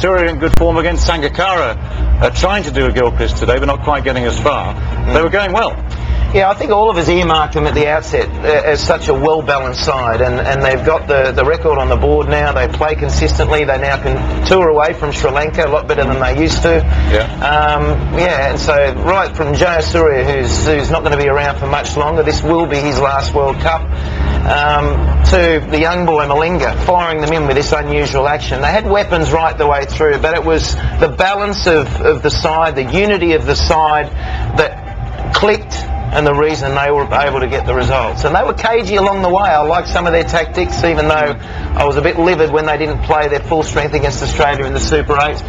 Surya in good form against Sangakkara, trying to do a Gilchrist today, but not quite getting as far. They were going well. Yeah, I think all of us earmarked them at the outset as such a well-balanced side, and they've got the record on the board now. They play consistently. They now can tour away from Sri Lanka a lot better than they used to. Yeah, and so right from Jayasuriya, who's not going to be around for much longer, this will be his last World Cup, to the young boy Malinga, firing them in with this unusual action. They had weapons right the way through, but it was the balance of the side, the unity of the side that clicked, and the reason they were able to get the results. And they were cagey along the way. I liked some of their tactics, even though I was a bit livid when they didn't play their full strength against Australia in the Super 8.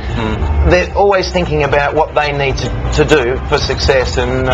They're always thinking about what they need to do for success, and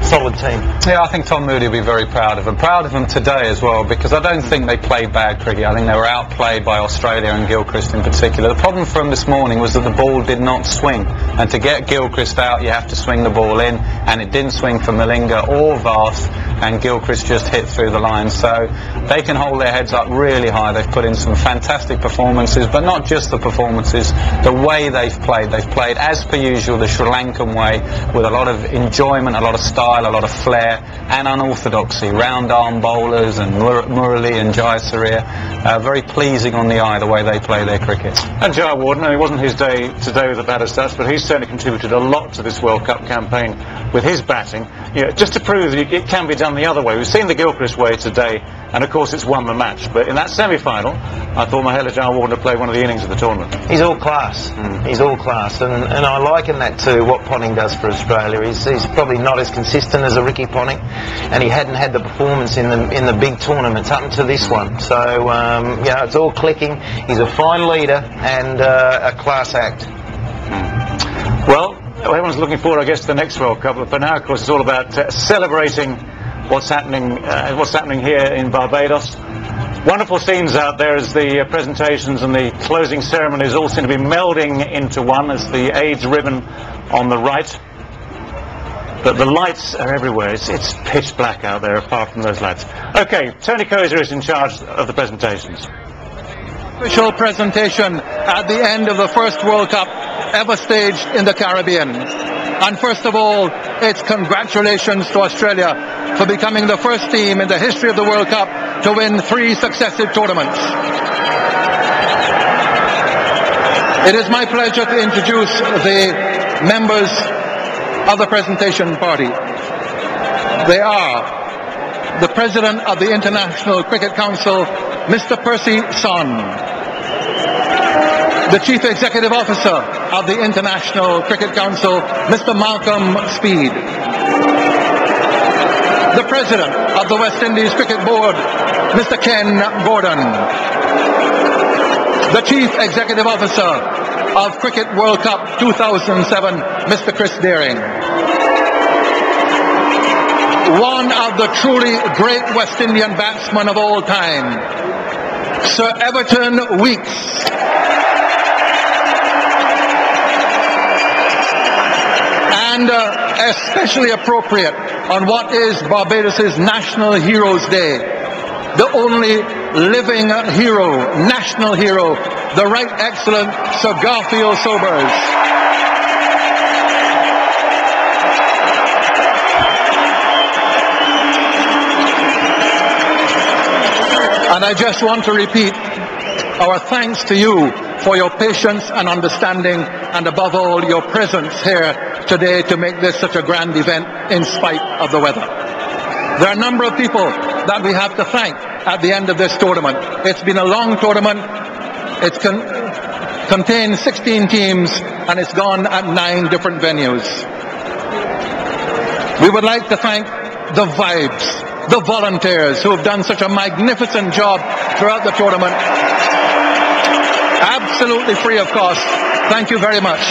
solid team. Yeah, I think Tom Moody will be very proud of them. Proud of them today as well, because I don't think they played bad cricket. I think they were outplayed by Australia and Gilchrist in particular. The problem for them this morning was that the ball did not swing, and to get Gilchrist out you have to swing the ball in, and it didn't swing for Malinga or Vast, and Gilchrist just hit through the line. So they can hold their heads up really high. They've put in some fantastic performances, but not just the performances, the way they've played. They've played as per usual the Sri Lankan way, with a lot of enjoyment, a lot of style, a lot of flair and unorthodoxy. Round arm bowlers and Murali and Jayasuriya, very pleasing on the eye the way they play their cricket. And Jaya Warden, it wasn't his day today with the batter stats, but he's certainly contributed a lot to this World Cup campaign with his batting, just to prove that it can be done the other way. We've seen the Gilchrist way today, and of course it's won the match, but in that semi-final I thought Mahela Jayawardene had played one of the innings of the tournament. He's all class. He's all class, and I liken that to what Ponting does for Australia. He's probably not as consistent as a Ricky Ponting, and he hadn't had the performance in the big tournaments up to this one. So it's all clicking. He's a fine leader and a class act. Well, everyone's looking forward, I guess, to the next World Cup, but for now, of course, it's all about celebrating what's happening here in Barbados. Wonderful scenes out there as the presentations and the closing ceremonies all seem to be melding into one, as the AIDS ribbon on the right. But the lights are everywhere. It's pitch black out there apart from those lights. Okay, Tony Kozer is in charge of the presentations. Official presentation at the end of the first World Cup ever staged in the Caribbean. And first of all, it's congratulations to Australia for becoming the first team in the history of the World Cup to win 3 successive tournaments. It is my pleasure to introduce the members of the presentation party. They are the President of the International Cricket Council, Mr. Percy Son. The Chief Executive Officer of the International Cricket Council, Mr. Malcolm Speed. The President of the West Indies Cricket Board, Mr. Ken Gordon. The Chief Executive Officer of Cricket World Cup 2007, Mr. Chris Deering. One of the truly great West Indian batsmen of all time, Sir Everton Weekes. And especially appropriate on what is Barbados' National Heroes Day, the only living hero, national hero, the Right Excellent Sir Garfield Sobers. And I just want to repeat our thanks to you for your patience and understanding, and above all, your presence here today to make this such a grand event in spite of the weather. There are a number of people that we have to thank at the end of this tournament. It's been a long tournament. It's contained 16 teams, and it's gone at 9 different venues. We would like to thank the Vibes, the volunteers who have done such a magnificent job throughout the tournament. Absolutely free of cost. Thank you very much.